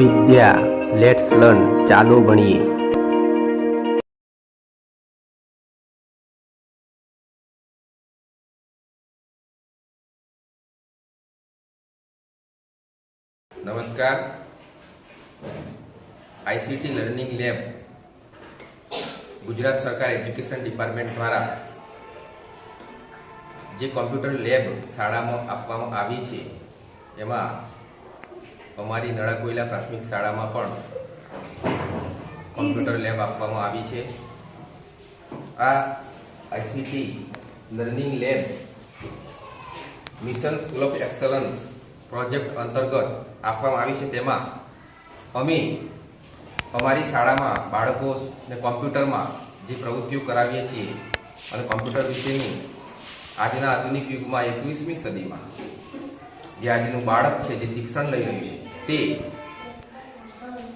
Vidya let's learn ચાલો ભણીએ. નમસ્કાર. આઈસીટી લર્નિંગ લેબ ગુજરાત સરકાર એજ્યુકેશન ડિપાર્ટમેન્ટ દ્વારા જે કોમ્પ્યુટર લેબ શાળામાં આપવામાં આવી છે એમાં અમારી નળાકોઈલા પ્રાથમિક શાળામાં પણ કોમ્પ્યુટર લેબ આપવામાં આવી છે. આ ICT learning lab mission school of excellence project અંતર્ગત આપવામાં આવી છે. તેમાં અમે અમારી શાળામાં બાળકોને કોમ્પ્યુટરમાં જે પ્રવૃત્તિઓ કરાવીએ છીએ અને કોમ્પ્યુટર વિશેની આજના આધુનિક યુગમાં 21મી સદીમાં જે આજનું બાળક છે જે શિક્ષણ લઈ રહ્યું છે તે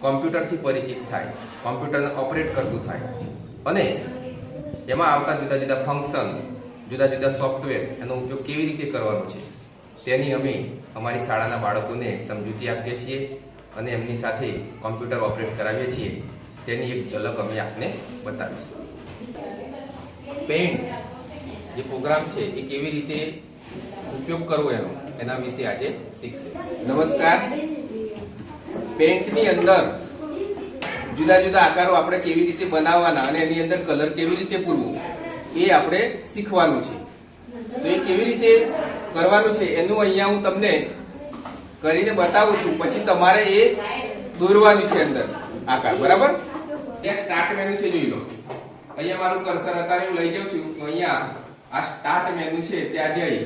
કોમ્પ્યુટરથી પરિચિત થાય, કોમ્પ્યુટરને ઓપરેટ કરતું થાય અને એમાં આવતા જુદા જુદા ફંક્શન, જુદા જુદા સોફ્ટવેર એનો ઉપયોગ કેવી રીતે કરવાનો છે તેની અમે અમારી શાળાના બાળકોને સમજૂતી આપીએ છીએ અને એમની સાથે કોમ્પ્યુટર ઓપરેટ કરાવીએ છીએ. તેની એક ઝલક અમે આપને બતાવીશું. પેઇન્ટ જે પ્રોગ્રામ છે એ કેવી રીતે ઉપયોગ કરવો એના વિશે આજે શીખશે. નમસ્કાર. પેઇન્ટની અંદર જુદા જુદા આકારો આપણે કેવી રીતે બનાવવાના અને એની અંદર કલર કેવી રીતે પૂરવું એ આપણે શીખવાનું છે. તો એ કેવી રીતે કરવાનું છે એનું અહીંયા હું તમને કરીને બતાવું છું. પછી તમારે એ દોરવાનું છે અંદર આકાર. બરાબર? ત્યાં સ્ટાર્ટ મેનુ છે, જોઈ લો. અહીંયા મારું કર્સર અત્યારે હું લઈ જાઉં છું. અહીંયા આ સ્ટાર્ટ મેનુ છે ત્યાં જઈ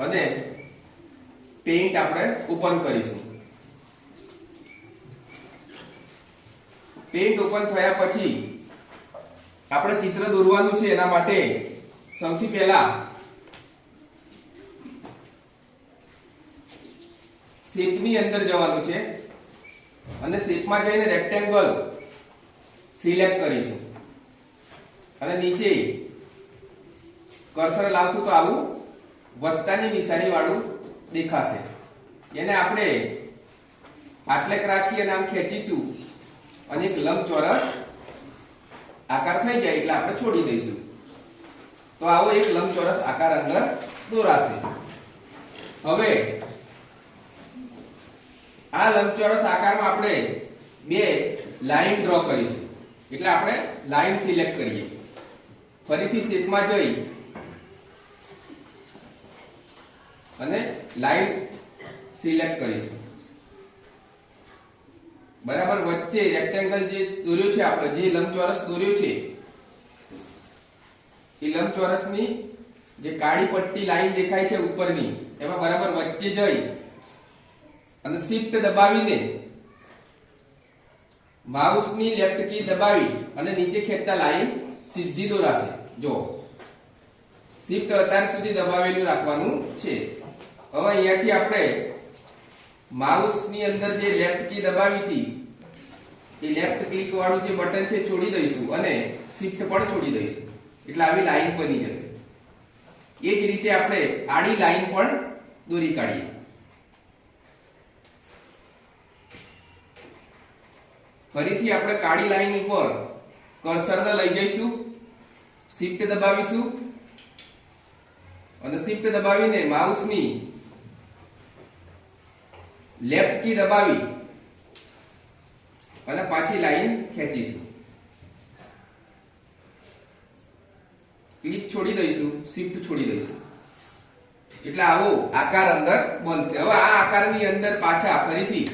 અને પેઇન્ટ આપણે ઓપન કરીશું. પેઇન્ટ ઓપન થયા પછી આપણે ચિત્ર દોરવાનું છે. એના માટે સૌથી પહેલા શેપની અંદર જવાનું છે અને શેપમાં જઈને રેક્ટેંગલ સિલેક્ટ કરીશું અને નીચે કર્સર લાવશું તો આવું વત્તાની નિશાની વાળું દેખાશે. એને આપણે આટલેક રાખી અને આમ ખેંચીશું અને એક લંબચોરસ આકાર થઈ જાય એટલે આપણે છોડી દઈશું. તો આવો એક લંબચોરસ આકાર અંદર દોરાશે. હવે આ લંબચોરસ આકારમાં આપણે બે લાઈન ડ્રો કરીશું. એટલે આપણે લાઈન સિલેક્ટ કરીએ. ફરીથી શેપમાં જઈ અને લાઈન સિલેક્ટ કરીશું. બરાબર? વચ્ચે રેક્ટેંગલ જે દોર્યો છે, આપણે જે લંબચોરસ દોર્યો છે એ લંબચોરસની જે કાળી પટ્ટી લાઈન દેખાય છે ઉપરની, એમાં બરાબર વચ્ચે જઈ અને શિફ્ટ દબાવીને માઉસની લેફ્ટ કી દબાવી અને નીચે ખેંચતા લાઈન સીધી દોરાશે. જો શિફ્ટ અત્યાર સુધી દબાવેલું રાખવાનું છે. હવે અહીંયાથી આપણે માઉસની અંદર જે લેફ્ટ કી દબાવી હતી એ લેફ્ટ ક્લિક વાળું જે બટન છે છોડી દઈશું અને શિફ્ટ પણ છોડી દઈશું. એટલે આવી લાઈન બની જશે. એ જ રીતે આપણે આડી લાઈન પણ દોરી કાઢીએ. ફરીથી આપણે કાળી લાઈન ઉપર કર્સરને લઈ જઈશું, શિફ્ટ દબાવીશું અને શિફ્ટ દબાવીને માઉસની લેફ્ટ કી દબાવી અને પાછી લાઈન ખેંચીશું. ક્લિક છોડી દઈશું, શિફ્ટ છોડી દઈશું. એટલે આવો આકાર અંદર બનશે. હવે આ આકારની અંદર પાછા ફરીથી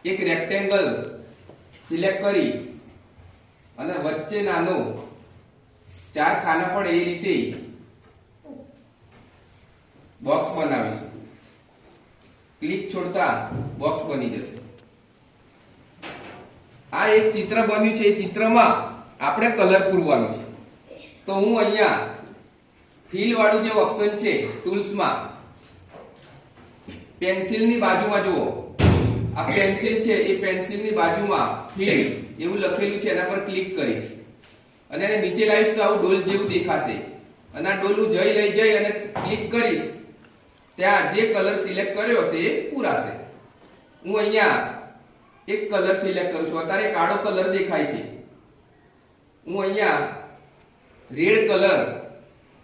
એક રેક્ટેંગલ સિલેક્ટ કરી અને વચ્ચે નાનો ચાર ખાના પણ એ રીતે બોક્સ બનાવીશું. ક્લિક છોડતા બોક્સ બની જશે. આ એક ચિત્ર બન્યું છે. એ ચિત્રમાં આપણે કલર પૂરવાનો છે. તો હું અહીંયા ફિલ વાળું જે ઓપ્શન છે ટૂલ્સમાં, પેન્સિલની બાજુમાં જુઓ, આ પેન્સિલ છે એ પેન્સિલની બાજુમાં ફિલ એવું લખેલું છે, એના પર ક્લિક કરીશ અને એને નીચે લાવીશ તો આવું ડોલ જેવું દેખાશે. અને આ ડોલ હું લઈ જઈ અને ક્લિક કરીશ ત્યાં જે કલર સિલેક્ટ કર્યો હશે એ પૂરાશે. હું અહીંયા એક કલર સિલેક્ટ કરું છું. અત્યારે કાળો કલર દેખાય છે. હું અહીંયા રેડ કલર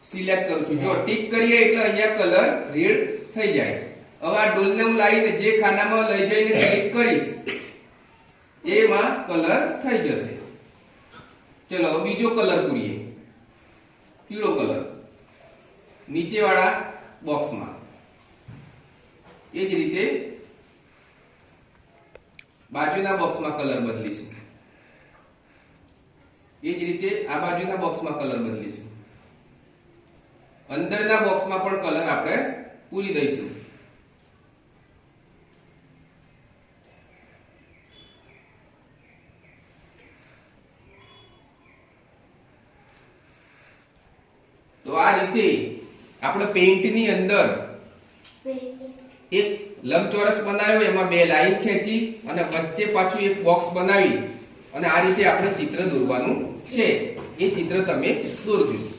સિલેક્ટ કરું છું. જો ટિક કરીએ એટલે અહીંયા કલર રેડ થઈ જાય. હવે આ ડોલને હું લાવીને જે ખાનામાં લઈ જઈને ક્લિક કરીશ એમાં કલર થઈ જશે. ચલો હવે બીજો કલર પૂરીએ. પીળો કલર નીચેવાળા બોક્સમાં. એ જ રીતે બાજુના બોક્સમાં કલર બદલીશું. એ જ રીતે આ બાજુના બોક્સમાં કલર બદલીશું. અંદરના બોક્સમાં પણ કલર આપણે પૂરી દઈશું. તો આ રીતે આપણે પેઇન્ટની અંદર એક લંબચોરસ બનાવ્યો, એમાં બે લાઈન ખેંચી અને વચ્ચે પાછું એક બોક્સ બનાવી અને આ રીતે આપણે ચિત્ર દોરવાનું છે. એ ચિત્ર તમે દોરજો.